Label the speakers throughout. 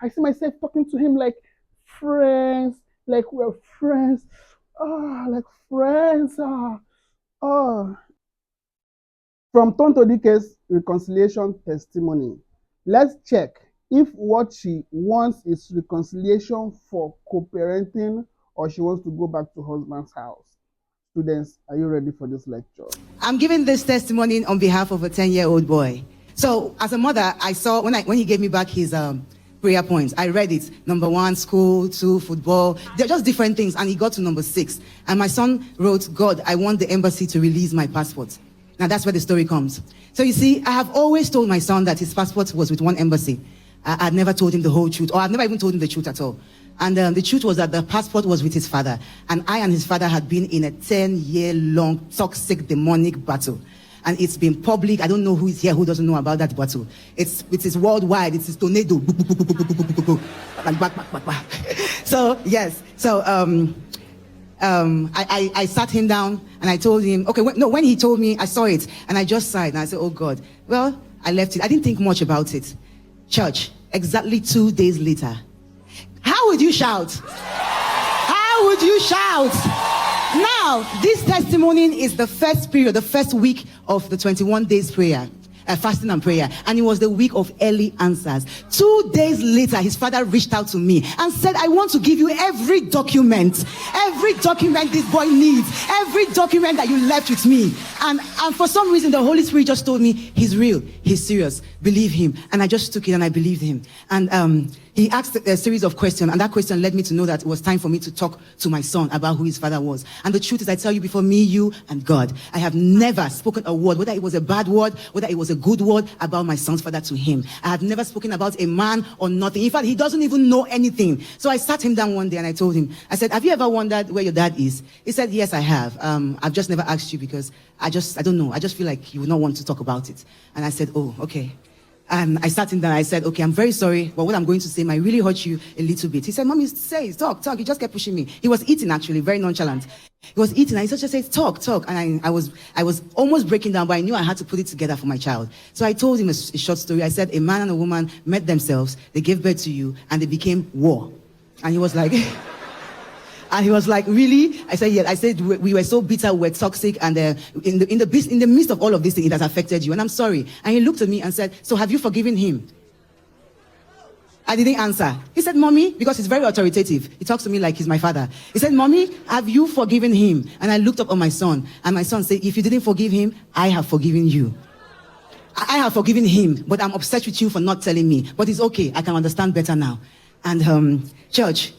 Speaker 1: I see myself talking to him like friends, like we're friends. Like friends. Oh. From Tonto Dike's reconciliation testimony, let's check if what she wants is reconciliation for co-parenting or she wants to go back to husband's house. Students, are you ready for this lecture?
Speaker 2: I'm giving this testimony on behalf of a 10-year-old boy. So as a mother, I saw when he gave me back his prayer points, I read it. Number 1, school; 2, football. They're just different things. And he got to number 6. And my son wrote, God, I want the embassy to release my passport. Now that's where the story comes. So you see, I have always told my son that his passport was with one embassy. I'd never told him the whole truth, or I've never even told him the truth at all. And the truth was that the passport was with his father. And I and his father had been in a 10-year-long toxic demonic battle. And it's been public. I don't know who is here who doesn't know about that battle. It is worldwide. It's tornado. So, yes. So, I sat him down and I told him, okay, when he told me, I saw it and I just sighed and I said, oh God. Well, I left it. I didn't think much about it. Church, exactly 2 days later. How would you shout? How would you shout? Now, this testimony is the first period, the first week of the 21 days prayer, fasting and prayer. And it was the week of early answers. 2 days later, his father reached out to me and said, I want to give you every document this boy needs, every document that you left with me. And for some reason, the Holy Spirit just told me, he's real, he's serious, believe him. And I just took it and I believed him. And he asked a series of questions, and that question led me to know that it was time for me to talk to my son about who his father was. And the truth is, I tell you, before me, you, and God, I have never spoken a word, whether it was a bad word, whether it was a good word, about my son's father to him. I have never spoken about a man or nothing. In fact, he doesn't even know anything. So I sat him down one day and I told him, I said, have you ever wondered where your dad is? He said, yes, I have. I've just never asked you because I don't know. I just feel like you would not want to talk about it. And I said, oh, okay. And I sat him down. I said, okay, I'm very sorry, but what I'm going to say might really hurt you a little bit. He said, Mommy, say, talk. He just kept pushing me. He was eating, actually, very nonchalant. He was eating, and he just said, talk. And I was almost breaking down, but I knew I had to put it together for my child. So I told him a short story. I said, a man and a woman met themselves, they gave birth to you, and they became war. And he was like... And he was like, really? I said, yeah. I said, we were so bitter, we were toxic, and in the midst of all of this thing, it has affected you, and I'm sorry. And he looked at me and said, so have you forgiven him? I didn't answer. He said, Mommy, because he's very authoritative. He talks to me like he's my father. He said, Mommy, have you forgiven him? And I looked up on my son, and my son said, if you didn't forgive him, I have forgiven you. I have forgiven him, but I'm upset with you for not telling me. But it's okay. I can understand better now. And church,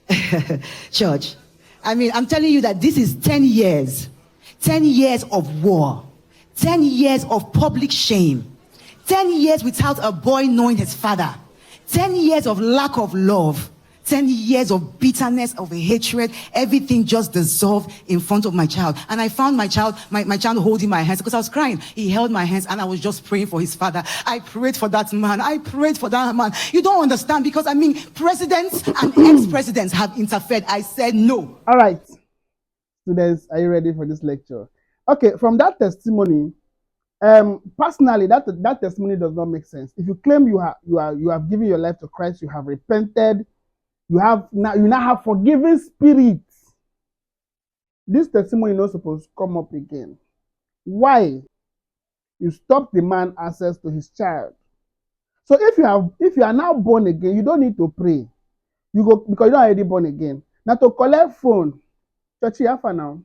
Speaker 2: I mean, I'm telling you that this is 10 years. 10 years of war. 10 years of public shame. 10 years without a boy knowing his father. 10 years of lack of love. 10 years of bitterness, of hatred, everything just dissolved in front of my child. And I found my child holding my hands because I was crying. He held my hands and I was just praying for his father. I prayed for that man. You don't understand, because I mean, presidents and ex-presidents have interfered. I said no.
Speaker 1: All right, students, are you ready for this lecture? Okay, from that testimony, personally, that testimony does not make sense. If you claim you have given your life to Christ, you have repented, you now have forgiving spirits. This testimony is not supposed to come up again. Why? You stop the man access to his child. So if you are now born again, you don't need to pray. You go because you're already born again. Now to collect phone, church for now.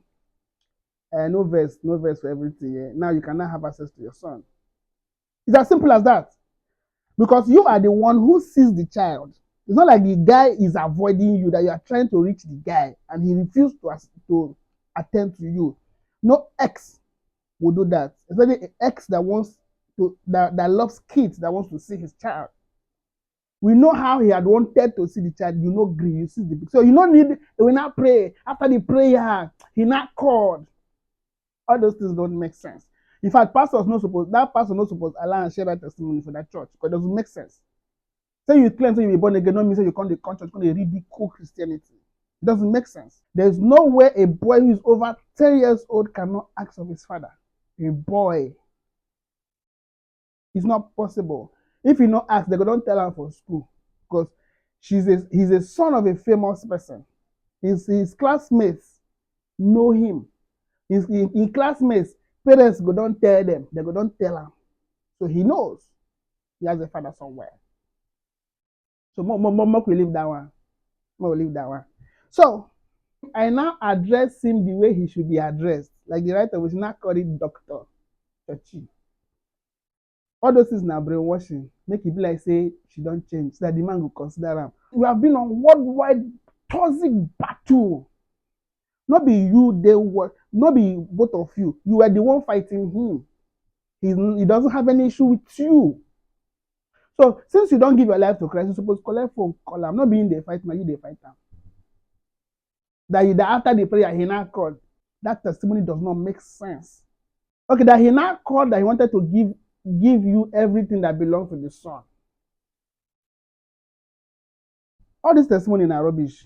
Speaker 1: No verse for everything. Yeah. Now you cannot have access to your son. It's as simple as that. Because you are the one who sees the child. It's not like the guy is avoiding you, that you are trying to reach the guy and he refused to attend to you. No ex will do that. Especially an ex that loves kids, that wants to see his child. We know how he had wanted to see the child. You know, agree. You see the so you don't need. He will not pray after the prayer. He not called. All those things don't make sense. In fact, that pastor not supposed allow and share that testimony for that church because it doesn't make sense. Say you claim you be born again, don't mean say you come to the church, going to ridicule Christianity. It doesn't make sense. There's no way a boy who is over 10 years old cannot ask of his father. A boy. It's not possible. If you not ask, they don't tell him for school. because he's a son of a famous person. His classmates know him. In classmates, parents go don't tell them, they go don't tell him. So he knows he has a father somewhere. So more we leave that one. More we leave that one. So I now address him the way he should be addressed. Like the writer was not call it doctor. Chachi. All those things now brainwashing. Make it be like say she don't change. So that the man will consider him. We have been on worldwide toxic battle. Not be you, they were not be both of you. You were the one fighting him. He doesn't have any issue with you. So since you don't give your life to Christ, you're supposed to collect phone, call him. Not being the fight, now you the fight him. That after the prayer, he now called. That testimony does not make sense. Okay, that he now called that he wanted to give you everything that belongs to the son. All this testimony are rubbish.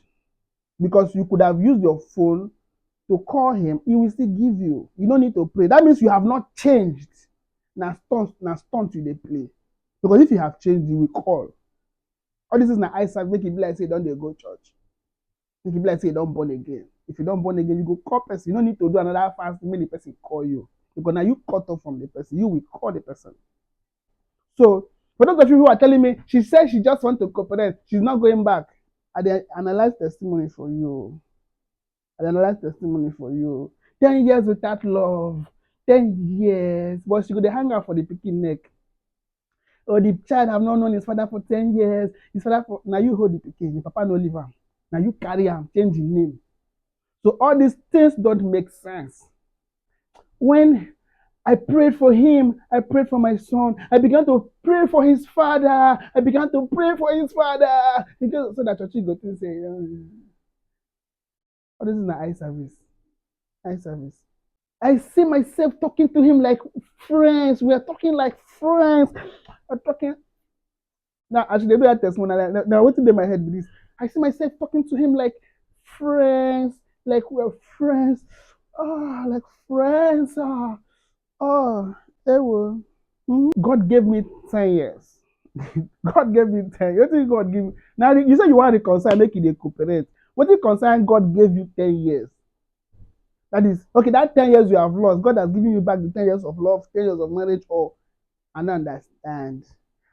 Speaker 1: Because you could have used your phone to call him, he will still give you. You don't need to pray. That means you have not changed. Now stunt you they play. Because if you have changed, you will call. All this is na eye make it be like say don't they go church. Make it be like say you don't born again. If you don't born again, you go call person. You don't need to do another fast make the person call you. Because now you cut off from the person. You will call the person. So for those of you who are telling me, she said she just want to cooperate, she's not going back. I analyze testimony for you. I analyze testimony for you. 10 years without love. 10 years. But she go dey hang out for the pikin neck. Or the child have not known his father for 10 years. His father for now you hold the pikin. The papa no leave am. Now you carry him, change his name. So all these things don't make sense. When I prayed for him, I prayed for my son. I began to pray for his father. I began to pray for his father. Because so that church go to say, oh, this is my eye service. Eye service. I see myself talking to him like friends. We are talking like friends. I'm talking now. Actually, they do that testimony. Now, what's in my head with this? I see myself talking to him like friends, like we're friends. Oh, like friends. Oh, they will. God gave me 10 years. God gave me 10. You think God give me? Now you say you want to reconcile, make it a cooperate. What if concern God gave you 10 years? That is okay, that 10 years you have lost. God has given you back the 10 years of love, 10 years of marriage, or and understand.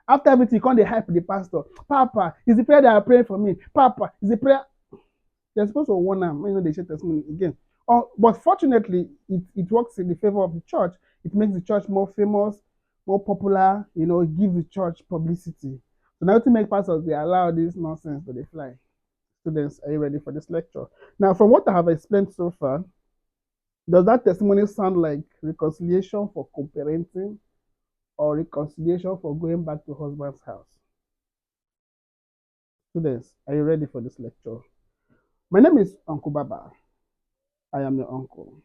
Speaker 1: After everything, you can't hype the pastor. Papa, is the prayer that are praying for me. Papa, is the prayer. They're supposed to warn them. You know, they share testimony again. But fortunately, it works in the favor of the church. It makes the church more famous, more popular, it gives the church publicity. So now to make pastors, they allow this nonsense to they fly. Students, are you ready for this lecture? Now, from what I have explained so far, does that testimony sound like reconciliation for co-parenting or reconciliation for going back to husband's house? Students, are you ready for this lecture? My name is Uncle Baba. I am your uncle.